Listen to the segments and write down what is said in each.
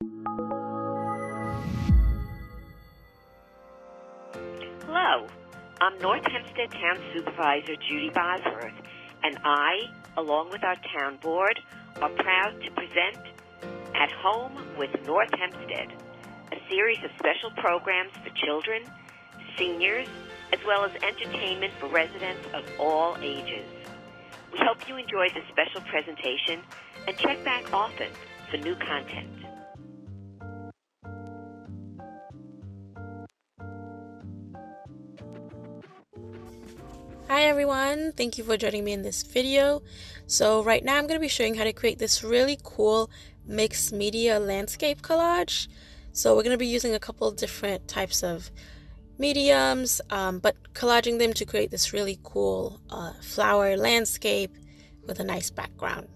Hello, I'm North Hempstead Town Supervisor Judy Bosworth, and I, along with our town board, are proud to present At Home with North Hempstead, a series of special programs for children, seniors, as well as entertainment for residents of all ages. We hope you enjoy this special presentation and check back often for new content. Hi everyone, thank you for joining me in this video. So right now I'm going to be showing how to create this really cool mixed media landscape collage. So we're going to be using a couple different types of mediums, but collaging them to create this really cool flower landscape with a nice background.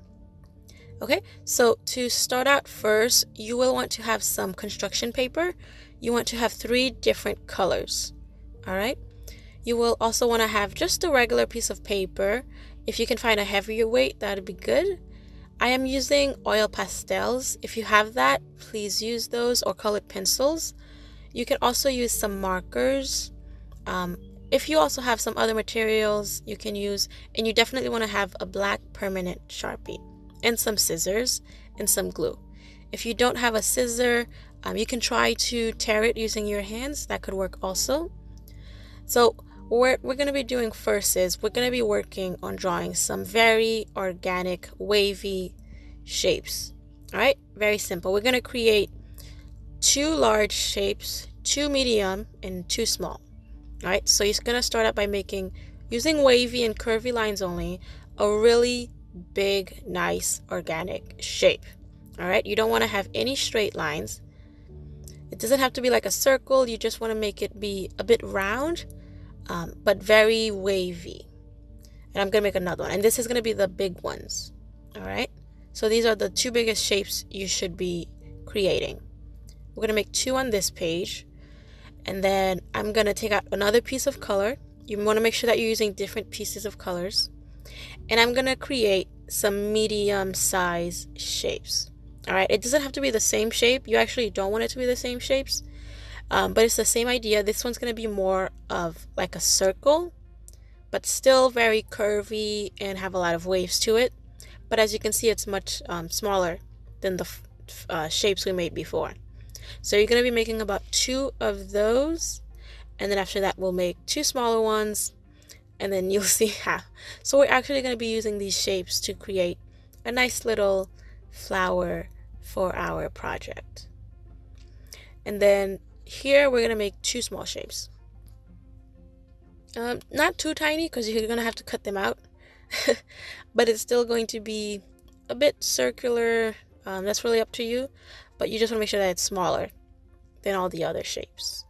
Okay, so to start out first, you will want to have some construction paper. You want to have 3 different colors. All right. You will also want to have just a regular piece of paper. If you can find a heavier weight, that would be good. I am using oil pastels. If you have that, please use those, or colored pencils. You can also use some markers. If you also have some other materials you can use, and you definitely want to have a black permanent Sharpie and some scissors and some glue. If you don't have a scissor, you can try to tear it using your hands. That could work also. So what we're going to be doing first is we're going to be working on drawing some very organic wavy shapes. All right, very simple. We're going to create 2 large shapes, 2 medium and 2 small. All right, so you're going to start out by using wavy and curvy lines only, a really big, nice organic shape. All right, you don't want to have any straight lines. It doesn't have to be like a circle. You just want to make it be a bit round, but very wavy. And I'm going to make another one, and this is going to be the big ones. All right, so these are the 2 biggest shapes you should be creating. We're going to make 2 on this page, and then I'm going to take out another piece of color. You want to make sure that you're using different pieces of colors, and I'm going to create some medium size shapes. All right, it doesn't have to be the same shape. You actually don't want it to be the same shapes. But it's the same idea. This one's going to be more of like a circle, but still very curvy and have a lot of waves to it. But as you can see, it's much smaller than the shapes we made before. So you're going to be making about 2 of those. And then after that, we'll make 2 smaller ones. And then you'll see how. So we're actually going to be using these shapes to create a nice little flower for our project. And then here we're going to make 2 small shapes. Not too tiny because you're going to have to cut them out. But it's still going to be a bit circular. That's really up to you. But you just want to make sure that it's smaller than all the other shapes.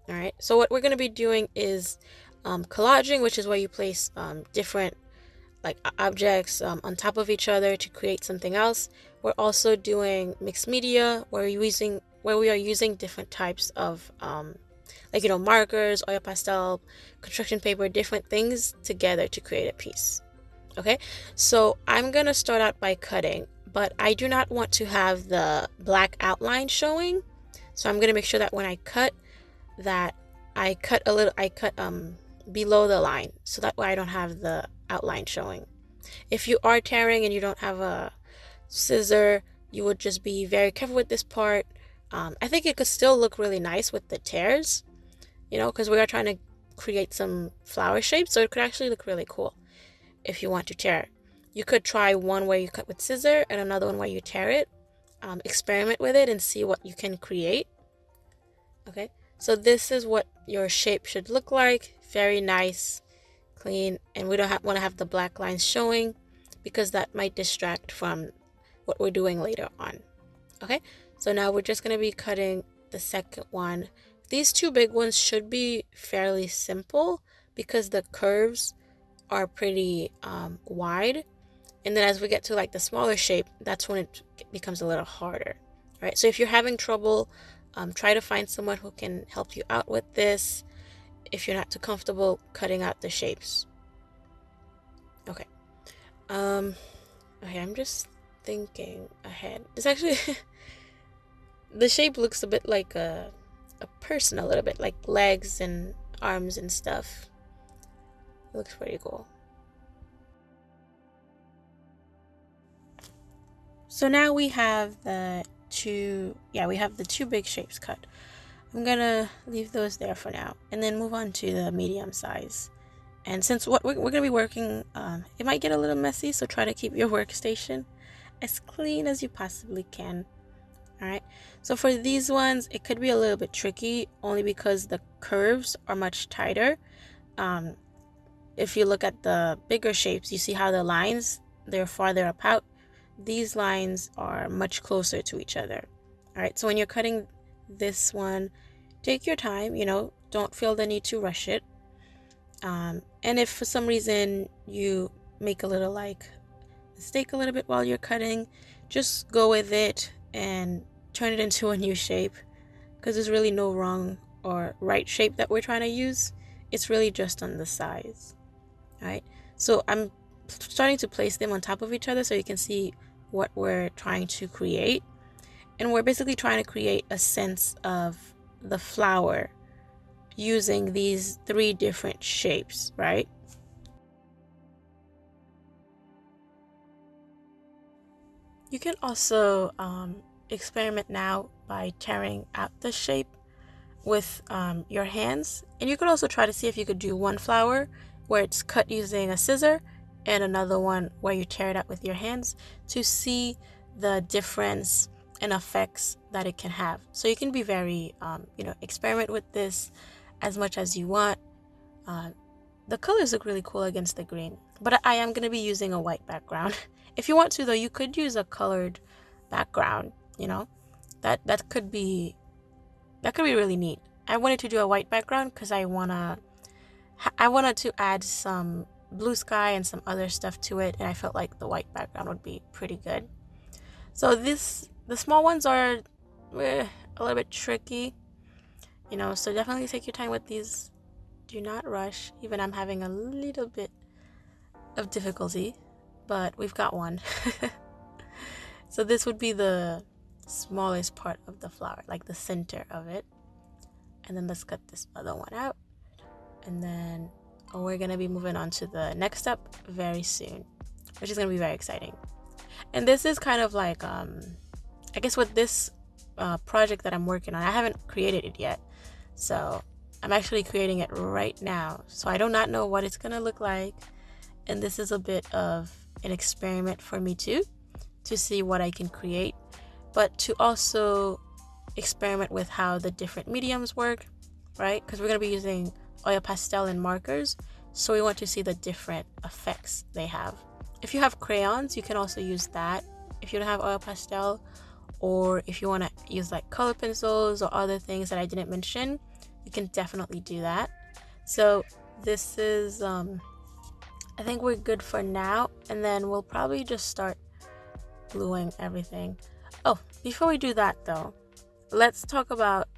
Alright, so what we're going to be doing is collaging, which is where you place different like objects on top of each other to create something else. We're also doing mixed media where we are using different types of markers, oil pastel, construction paper, different things together to create a piece. Okay, so I'm gonna start out by cutting, but I do not want to have the black outline showing, so I'm gonna make sure that when I cut that I cut below the line, so that way I don't have the outline showing. If you are tearing and you don't have a scissor, you would just be very careful with this part. I think it could still look really nice with the tears, because we are trying to create some flower shapes, so it could actually look really cool. If you want to tear, you could try one where you cut with scissor and another one where you tear it. Experiment with it and see what you can create. Okay, so this is what your shape should look like. Very nice, clean, and we don't want to have the black lines showing because that might distract from what we're doing later on. Okay, so now we're just going to be cutting the second one. These 2 big ones should be fairly simple because the curves are pretty wide, and then as we get to like the smaller shape, that's when it becomes a little harder. All right, so if you're having trouble, try to find someone who can help you out with this if you're not too comfortable cutting out the shapes. Okay, I'm just thinking ahead. It's actually the shape looks a bit like a person, a little bit like legs and arms and stuff. It looks pretty cool. So now we have the two big shapes cut. I'm gonna leave those there for now and then move on to the medium size. And since what we're gonna be working, it might get a little messy, so try to keep your workstation as clean as you possibly can. All right, so for these ones, it could be a little bit tricky only because the curves are much tighter. If you look at the bigger shapes, you see how the lines, they're farther apart. These lines are much closer to each other. All right, so when you're cutting this one, take your time, don't feel the need to rush it. And if for some reason you make a little mistake a little bit while you're cutting, just go with it and turn it into a new shape, because there's really no wrong or right shape that we're trying to use. It's really just on the size. All right, so I'm starting to place them on top of each other so you can see what we're trying to create. And we're basically trying to create a sense of the flower using these 3 different shapes, right? You can also experiment now by tearing out the shape with your hands. And you could also try to see if you could do one flower where it's cut using a scissor and another one where you tear it out with your hands to see the difference and effects that it can have. So you can be very, experiment with this as much as you want. The colors look really cool against the green, but I am going to be using a white background. If you want to, though, you could use a colored background, that could be really neat. I wanted to do a white background because I wanted to add some blue sky and some other stuff to it, and I felt like the white background would be pretty good. So the small ones are a little bit tricky, so definitely take your time with these. Do not rush. Even I'm having a little bit of difficulty, but we've got one. So this would be the smallest part of the flower, like the center of it. And then let's cut this other one out. And then we're going to be moving on to the next step very soon, which is going to be very exciting. And this is kind of like, I guess with this project that I'm working on, I haven't created it yet. So I'm actually creating it right now. So I do not know what it's going to look like. And this is a bit of an experiment for me too, to see what I can create, but to also experiment with how the different mediums work, right? Because we're going to be using oil pastel and markers. So we want to see the different effects they have. If you have crayons, you can also use that if you don't have oil pastel, or if you want to use like color pencils or other things that I didn't mention, you can definitely do that. So this is I think we're good for now, and then we'll probably just start gluing everything. Oh, before we do that though, let's talk about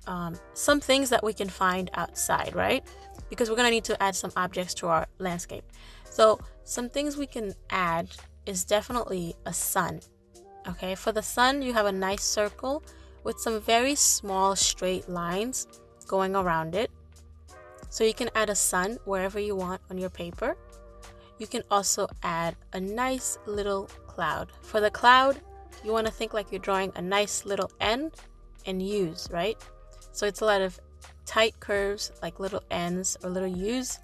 some things that we can find outside, right? Because we're gonna need to add some objects to our landscape. So some things we can add is definitely a sun. Okay, for the sun, you have a nice circle with some very small straight lines going around it. So you can add a sun wherever you want on your paper. You can also add a nice little cloud. For the cloud, you want to think like you're drawing a nice little N and U's, right? So it's a lot of tight curves, like little N's or little U's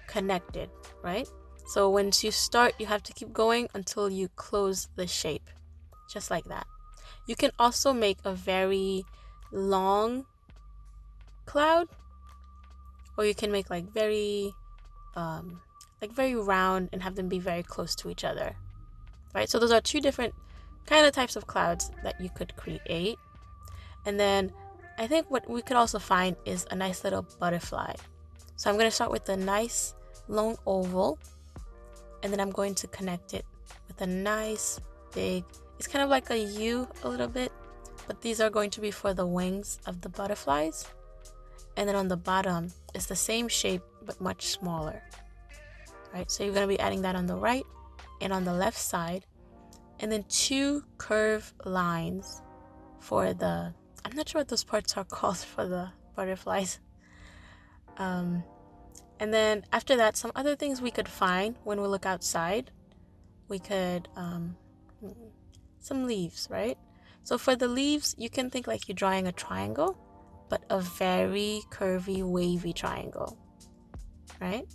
connected, right? So once you start, you have to keep going until you close the shape, just like that. You can also make a very long cloud, or you can make like very round and have them be very close to each other, right? So those are 2 different kind of types of clouds that you could create. And then I think what we could also find is a nice little butterfly. So I'm going to start with a nice long oval, and then I'm going to connect it with a nice big, it's kind of like a U a little bit, but these are going to be for the wings of the butterflies. And then on the bottom is the same shape but much smaller, right? So you're going to be adding that on the right and on the left side, and then 2 curved lines for the, I I'm not sure what those parts are called for the butterflies. And then after that, some other things we could find when we look outside. We could, some leaves, right? So for the leaves, you can think like you're drawing a triangle, but a very curvy, wavy triangle, right?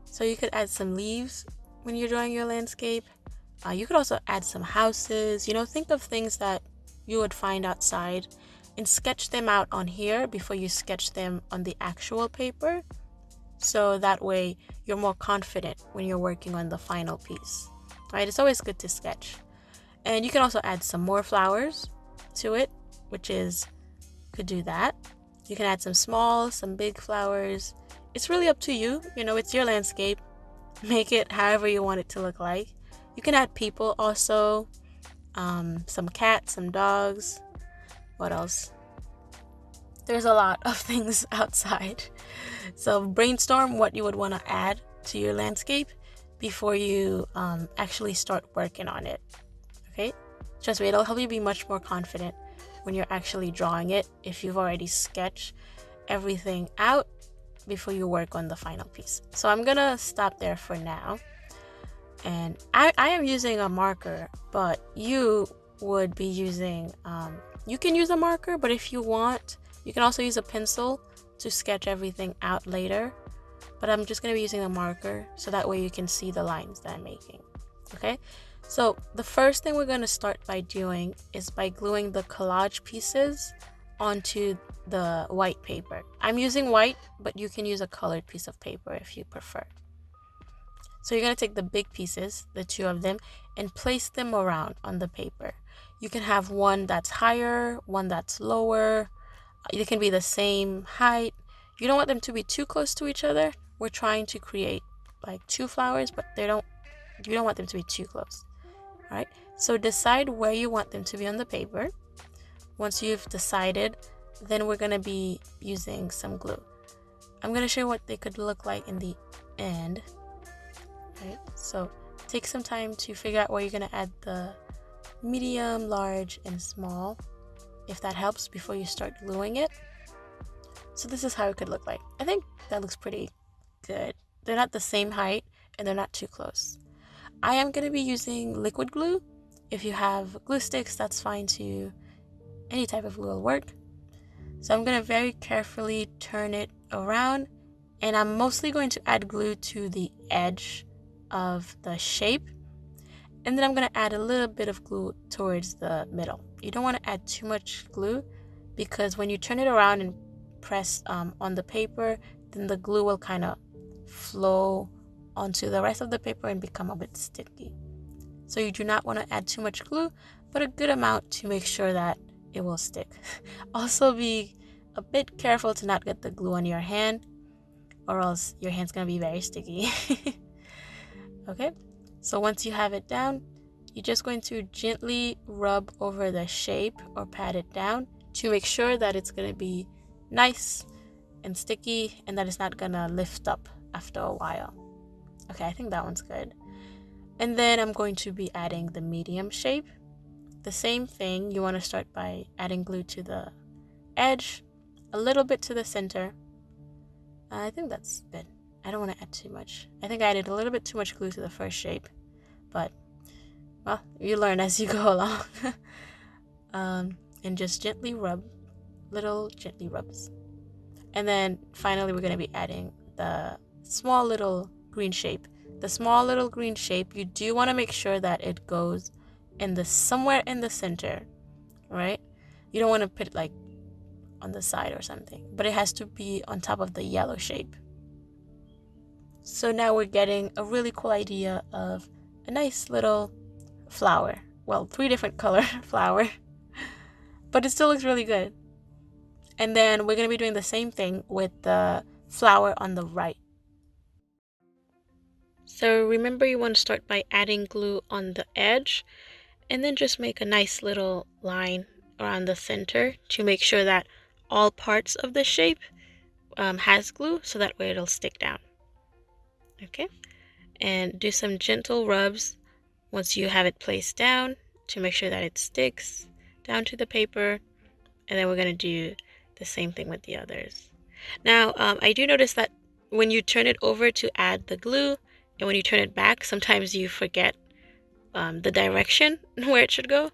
So you could add some leaves when you're drawing your landscape. You could also add some houses, think of things that you would find outside and sketch them out on here before you sketch them on the actual paper. So that way you're more confident when you're working on the final piece, right? It's always good to sketch. And you can also add some more flowers to it, which is, you could do that. You can add some small, some big flowers. It's really up to you. It's your landscape. Make it however you want it to look like. You can add people also, some cats, some dogs. What else? There's a lot of things outside. So brainstorm what you would want to add to your landscape before you actually start working on it. Okay? Trust me, it'll help you be much more confident when you're actually drawing it if you've already sketched everything out before you work on the final piece. So I'm gonna stop there for now. And I am using a marker, but you would be using, you can use a marker, but if you want, you can also use a pencil to sketch everything out later. But I'm just going to be using a marker so that way you can see the lines that I'm making. Okay, so the first thing we're going to start by doing is by gluing the collage pieces onto the white paper. I'm using white, but you can use a colored piece of paper if you prefer. So you're going to take the big pieces, the two of them, and place them around on the paper. You can have one that's higher, one that's lower. They can be the same height. You don't want them to be too close to each other. We're trying to create like two flowers, but you don't want them to be too close. All right. So decide where you want them to be on the paper. Once you've decided, then we're going to be using some glue. I'm going to show you what they could look like in the end. Right, so take some time to figure out where you're going to add the medium, large, and small, if that helps, before you start gluing it. So this is how it could look like. I think that looks pretty good. They're not the same height and they're not too close. I am going to be using liquid glue. If you have glue sticks, that's fine too. Any type of glue will work. So I'm going to very carefully turn it around, and I'm mostly going to add glue to the edge of the shape, and then I'm going to add a little bit of glue towards the middle. You don't want to add too much glue, because when you turn it around and press on the paper, then the glue will kind of flow onto the rest of the paper and become a bit sticky. So you do not want to add too much glue, but a good amount to make sure that it will stick. Also be a bit careful to not get the glue on your hand, or else your hand's going to be very sticky. Okay, so once you have it down, you're just going to gently rub over the shape or pat it down to make sure that it's going to be nice and sticky and that it's not going to lift up after a while. Okay, I think that one's good. And then I'm going to be adding the medium shape. The same thing, you want to start by adding glue to the edge, a little bit to the center. I think that's good. I don't want to add too much. I think I added a little bit too much glue to the first shape, but well, you learn as you go along. And just gently rub, little gently rubs. And then finally we're going to be adding the small little green shape. The small little green shape, you do want to make sure that it goes in the somewhere in the center, right? You don't want to put it like on the side or something, but it has to be on top of the yellow shape. So now we're getting a really cool idea of a nice little flower. Well, 3 different color flower, but it still looks really good. And then we're going to be doing the same thing with the flower on the right. So remember, you want to start by adding glue on the edge, and then just make a nice little line around the center to make sure that all parts of the shape has glue, so that way it'll stick down. Okay, and do some gentle rubs once you have it placed down to make sure that it sticks down to the paper, and then we're going to do the same thing with the others. Now, I do notice that when you turn it over to add the glue, and when you turn it back, sometimes you forget the direction where it should go.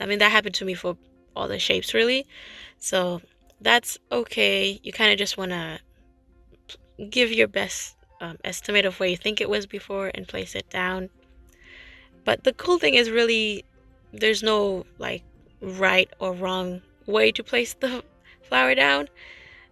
I mean, that happened to me for all the shapes, really. So that's okay. You kind of just want to give your best estimate of where you think it was before and place it down. But the cool thing is really there's no like right or wrong way to place the flower down.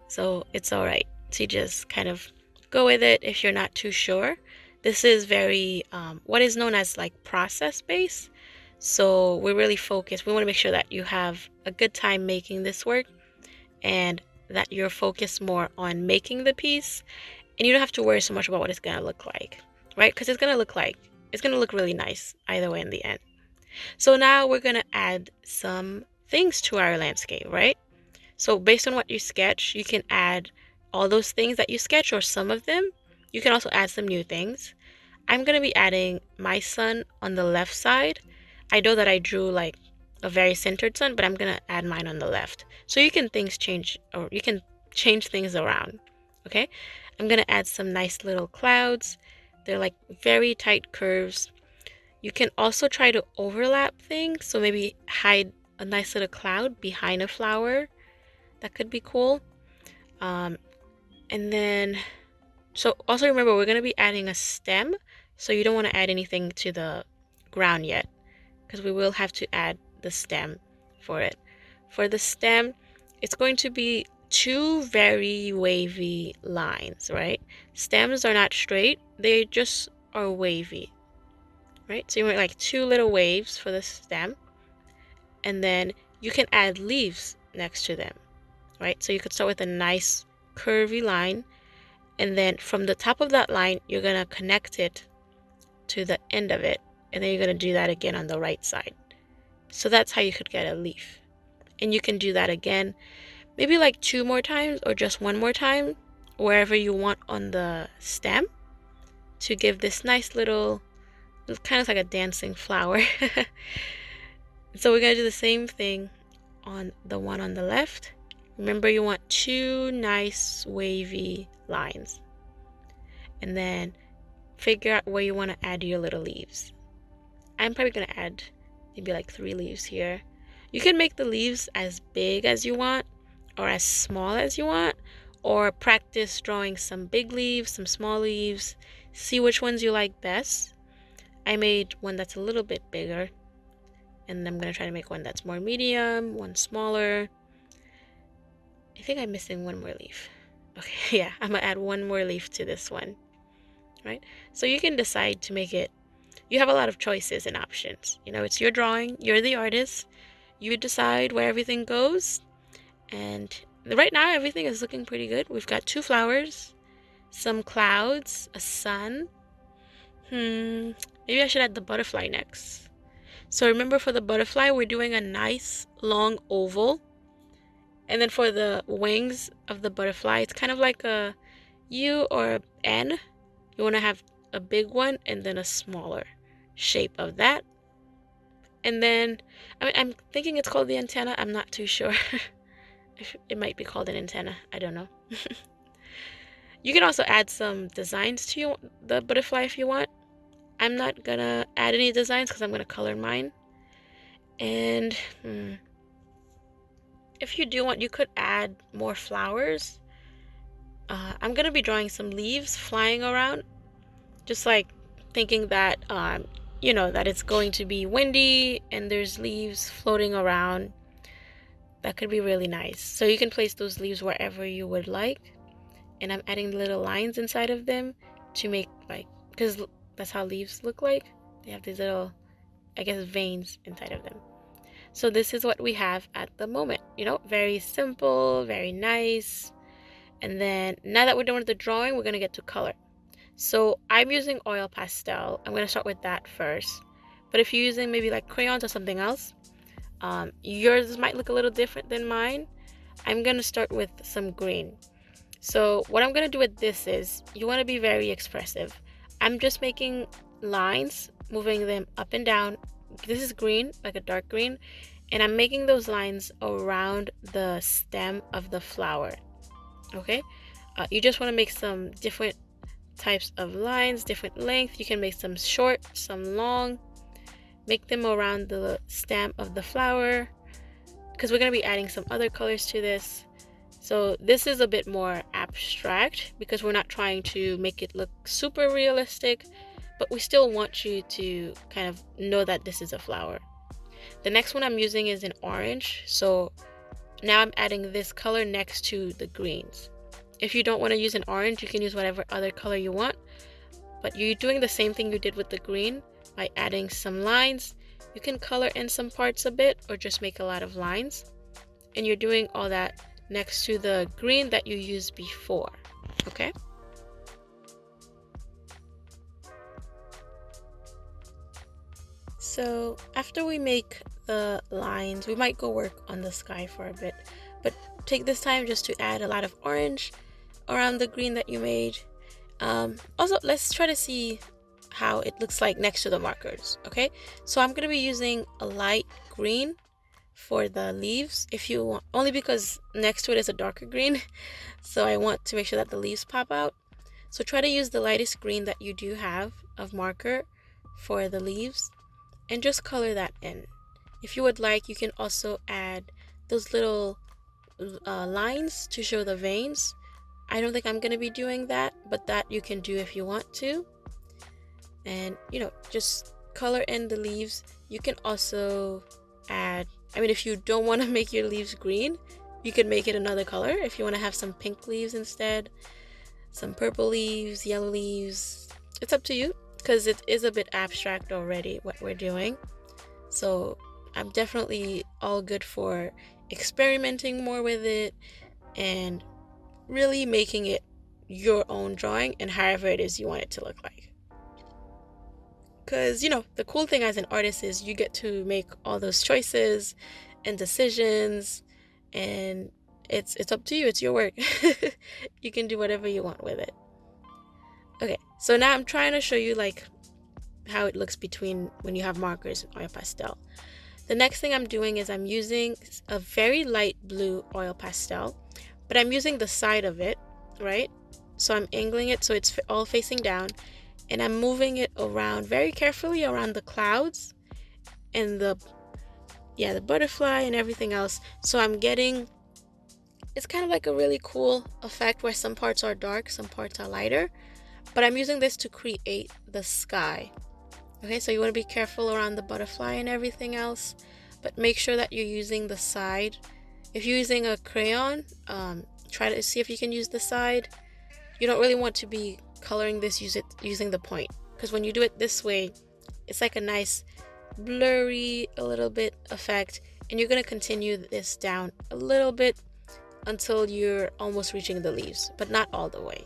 So it's all right to just kind of go with it if you're not too sure. This is very what is known as like process based. So we're really focused. We want to make sure that you have a good time making this work and that you're focused more on making the piece, and you don't have to worry so much about what it's going to look like, right? Because it's going to look really nice either way in the end. So now we're going to add some things to our landscape, right? So based on what you sketch, you can add all those things that you sketch or some of them. You can also add some new things. I'm going to be adding my sun on the left side. I know that I drew like a very centered sun, but I'm going to add mine on the left. So you can change things around, okay? I'm going to add some nice little clouds. They're like very tight curves. You can also try to overlap things. So maybe hide a nice little cloud behind a flower. That could be cool. And then, so also remember, we're going to be adding a stem. So you don't want to add anything to the ground yet, because we will have to add the stem for it. For the stem, it's going to be two very wavy lines, right? Stems are not straight, they just are wavy, right? So you want like two little waves for the stem, and then you can add leaves next to them, right? So you could start with a nice curvy line, and then from the top of that line, you're gonna connect it to the end of it, and then you're gonna do that again on the right side. So that's how you could get a leaf. And you can do that again, maybe like 2 more times or just 1 more time, wherever you want on the stem, to give this nice little, it's kind of like a dancing flower. So we're gonna do the same thing on the one on the left. Remember, you want 2 nice wavy lines, and then figure out where you want to add your little leaves. I'm probably gonna add maybe like 3 leaves here. You can make the leaves as big as you want or as small as you want, or practice drawing some big leaves, some small leaves, see which ones you like best. I made one that's a little bit bigger, and I'm gonna try to make one that's more medium, one smaller. I think I'm missing 1 more leaf. Okay, yeah, I'm gonna add 1 more leaf to this one, right? So you can decide to make it, you have a lot of choices and options. You know, it's your drawing, you're the artist, you decide where everything goes. And right now everything is looking pretty good. We've got 2 flowers, some clouds, a sun. Maybe I should add the butterfly next. So remember, for the butterfly, we're doing a nice long oval. And then for the wings of the butterfly, it's kind of like a U or N. You want to have a big one and then a smaller shape of that. And then, I'm thinking it's called the antenna. I'm not too sure. It might be called an antenna. I don't know. You can also add some designs to the butterfly if you want. I'm not gonna add any designs because I'm gonna color mine. And if you do want, you could add more flowers. I'm gonna be drawing some leaves flying around, just like thinking that that it's going to be windy and there's leaves floating around. That could be really nice. So you can place those leaves wherever you would like. And I'm adding little lines inside of them to make, like, because that's how leaves look like. They have these little, I guess, veins inside of them. So this is what we have at the moment. Very simple, very nice. And then now that we're done with the drawing, we're going to get to color. So I'm using oil pastel. I'm going to start with that first. But if you're using maybe like crayons or something else, yours might look a little different than mine. I'm going to start with some green. So what I'm going to do with this is, you want to be very expressive. I'm just making lines, moving them up and down. This is green, like a dark green. and I'm making those lines around the stem of the flower. Okay, you just want to make some different types of lines, different length. You can make some short, some long. Make them around the stem of the flower, because we're going to be adding some other colors to this. So this is a bit more abstract because we're not trying to make it look super realistic, but we still want you to kind of know that this is a flower. The next one I'm using is an orange, so now I'm adding this color next to the greens. If you don't want to use an orange, you can use whatever other color you want, but you're doing the same thing you did with the green by adding some lines. You can color in some parts a bit or just make a lot of lines, and you're doing all that next to the green that you used before. Okay, so after we make the lines, we might go work on the sky for a bit, but take this time just to add a lot of orange around the green that you made. Also, let's try to see how it looks like next to the markers. Okay, so I'm going to be using a light green for the leaves, if you want, only because next to it is a darker green, so I want to make sure that the leaves pop out. So try to use the lightest green that you do have of marker for the leaves and just color that in. If you would like, you can also add those little lines to show the veins. I don't think I'm going to be doing that, but that you can do if you want to. And just color in the leaves. You can also add, if you don't want to make your leaves green, you can make it another color. If you want to have some pink leaves instead, some purple leaves, yellow leaves, it's up to you, because it is a bit abstract already what we're doing. So I'm definitely all good for experimenting more with it and really making it your own drawing and however it is you want it to look like. Because the cool thing as an artist is you get to make all those choices and decisions, and it's up to you. It's your work. You can do whatever you want with it. Okay, so now I'm trying to show you like how it looks between when you have markers and oil pastel. The next thing I'm doing is I'm using a very light blue oil pastel, but I'm using the side of it, right? So I'm angling it so it's all facing down, and I'm moving it around very carefully around the clouds and the butterfly and everything else. So I'm getting, it's kind of like a really cool effect where some parts are dark, some parts are lighter, but I'm using this to create the sky. Okay, so you want to be careful around the butterfly and everything else, but make sure that you're using the side. If you're using a crayon, try to see if you can use the side. You don't really want to be coloring this using the point, because when you do it this way, it's like a nice blurry a little bit effect, and you're going to continue this down a little bit until you're almost reaching the leaves, but not all the way.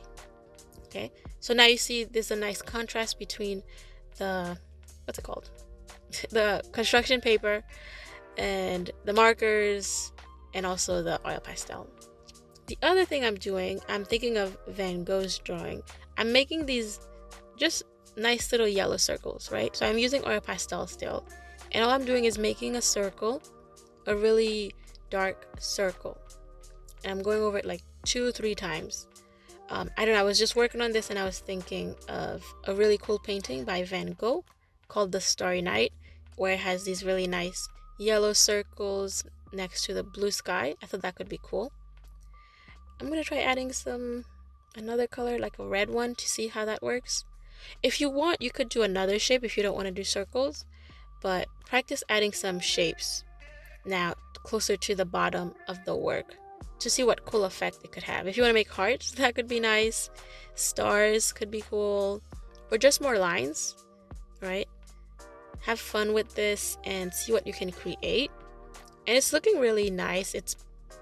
Okay, so now you see there's a nice contrast between the the construction paper and the markers and also the oil pastel. The other thing I'm doing, I'm thinking of Van Gogh's drawing. I'm making these just nice little yellow circles, right? So I'm using oil pastel still, and all I'm doing is making a circle, a really dark circle, and I'm going over it like 2-3 times. I don't know, I was just working on this and I was thinking of a really cool painting by Van Gogh called The Starry Night, where it has these really nice yellow circles next to the blue sky. I thought that could be cool. I'm gonna try adding another color, like a red one, to see how that works. If you want, you could do another shape if you don't want to do circles, but practice adding some shapes now closer to the bottom of the work to see what cool effect it could have. If you want to make hearts, that could be nice. Stars could be cool, or just more lines, right? Have fun with this and see what you can create. And it's looking really nice. It's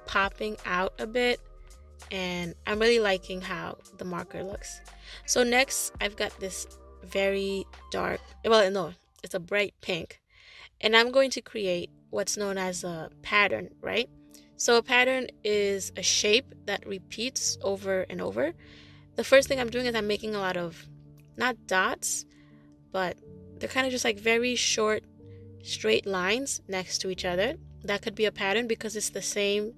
popping out a bit, and I'm really liking how the marker looks. So next, I've got this very dark, well, no, it's a bright pink, and I'm going to create what's known as a pattern, right? So a pattern is a shape that repeats over and over. The first thing I'm doing is I'm making a lot of, not dots, but they're kind of just like very short, straight lines next to each other. that could be a pattern because it's the same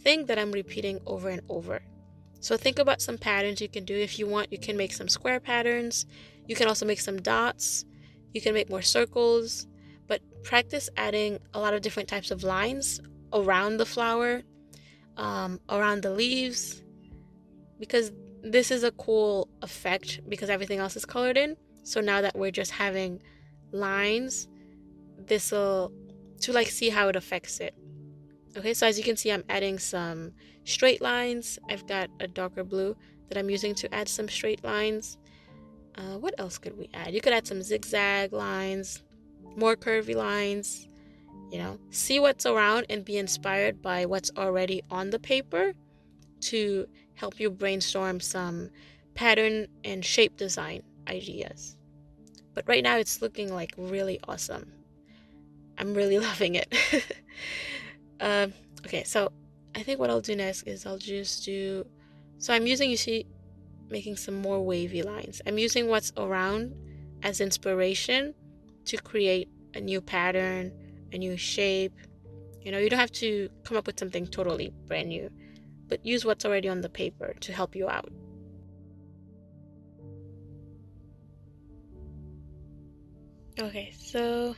thing that I'm repeating over and over. So think about some patterns you can do. If you want, you can make some square patterns. You can also make some dots. You can make more circles, but practice adding a lot of different types of lines around the flower, around the leaves, because this is a cool effect because everything else is colored in. So now that we're just having lines, this'll to like see how it affects it. Okay, so as you can see, I'm adding some straight lines. I've got a darker blue that I'm using to add some straight lines. What else could we add? You could add some zigzag lines, more curvy lines, see what's around and be inspired by what's already on the paper to help you brainstorm some pattern and shape design ideas. But right now it's looking like really awesome. I'm really loving it. Okay, so I think what I'll do next is I'll just do, so I'm using, you see, making some more wavy lines. I'm using what's around as inspiration to create a new pattern, a new shape. You don't have to come up with something totally brand new, but use what's already on the paper to help you out. Okay, so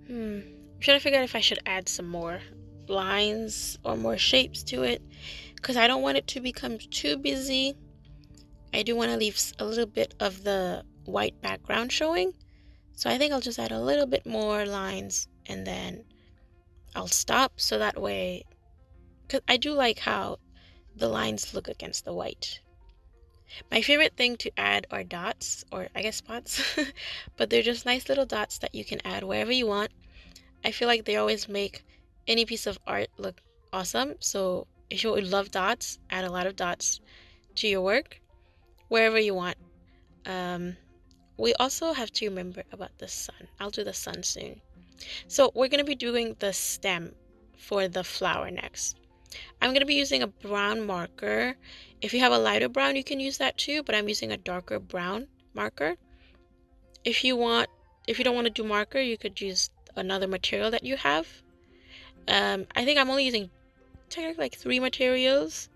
I'm trying to figure out if I should add some more lines or more shapes to it, because I don't want it to become too busy. I do want to leave a little bit of the white background showing, so I think I'll just add a little bit more lines and then I'll stop, so that way, because I do like how the lines look against the white. My favorite thing to add are dots, or I guess spots, but they're just nice little dots that you can add wherever you want. I feel like they always make any piece of art look awesome. So if you love dots, add a lot of dots to your work wherever you want. We also have to remember about the sun. I'll do the sun soon. So we're going to be doing the stem for the flower next. I'm going to be using a brown marker. If you have a lighter brown, you can use that too, but I'm using a darker brown marker. If you don't want to do marker, you could use another material that you have. I think I'm only using technically like 3 materials,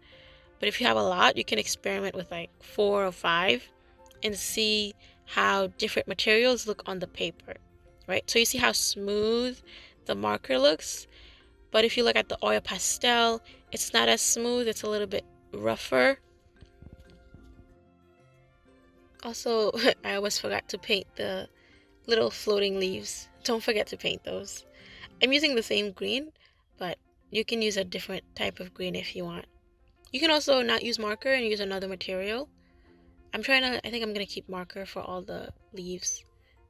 but if you have a lot, you can experiment with like 4 or 5 and see how different materials look on the paper, right? So you see how smooth the marker looks, but if you look at the oil pastel, it's not as smooth, it's a little bit rougher. Also, I almost forgot to paint the little floating leaves. Don't forget to paint those. I'm using the same green, but you can use a different type of green if you want. You can also not use marker and use another material. I think I'm gonna keep marker for all the leaves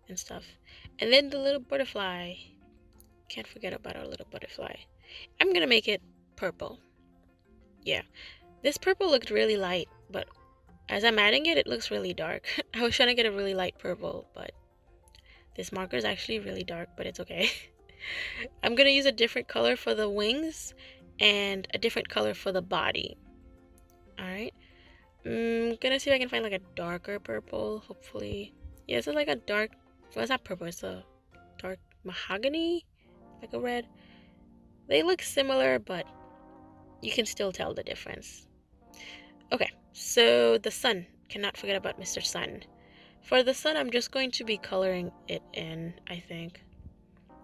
and stuff. And then the little butterfly. Can't forget about our little butterfly. I'm gonna make it purple. Yeah, this purple looked really light, but as I'm adding it, it looks really dark. I was trying to get a really light purple, but this marker is actually really dark, but it's okay. I'm gonna use a different color for the wings and a different color for the body. Alright. I'm gonna see if I can find like a darker purple, hopefully. Yeah, this is like a dark, well, it's not purple, it's a dark mahogany, like a red. They look similar, but you can still tell the difference. Okay, so the sun. Cannot forget about Mr. Sun. For the sun, I'm just going to be coloring it in, I think.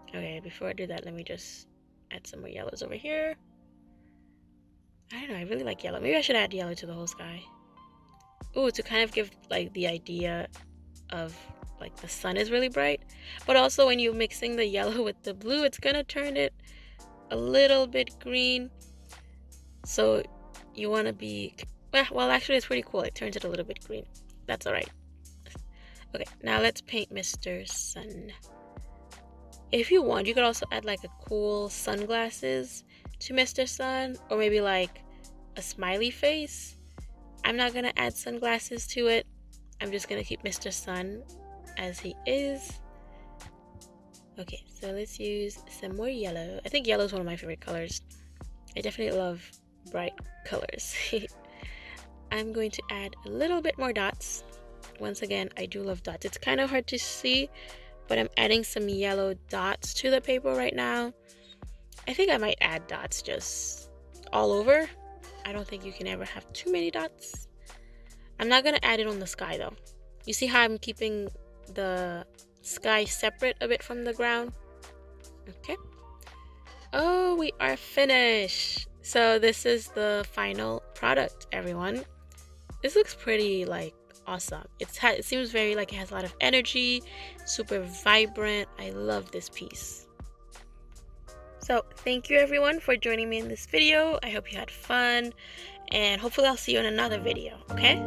Okay, before I do that, let me just add some more yellows over here. I don't know, I really like yellow. Maybe I should add yellow to the whole sky. Ooh, to kind of give like the idea of like the sun is really bright. But also when you're mixing the yellow with the blue, it's gonna turn it a little bit green. So you want to be, well actually it's pretty cool. It turns it a little bit green. That's alright. Okay, now let's paint Mr. Sun. If you want, you could also add like a cool sunglasses to Mr. Sun, or maybe like a smiley face. I'm not gonna add sunglasses to it. I'm just gonna keep Mr. Sun as he is. Okay, so let's use some more yellow. I think yellow is one of my favorite colors. I definitely love bright colors. I'm going to add a little bit more dots. Once again, I do love dots. It's kind of hard to see, but I'm adding some yellow dots to the paper right now. I think I might add dots just all over. I don't think you can ever have too many dots. I'm not going to add it on the sky though. You see how I'm keeping the sky separate a bit from the ground? Okay. Oh, we are finished. So this is the final product, everyone. This looks pretty like awesome. It seems very like it has a lot of energy, super vibrant. I love this piece. So thank you everyone for joining me in this video. I hope you had fun, and hopefully I'll see you in another video, okay?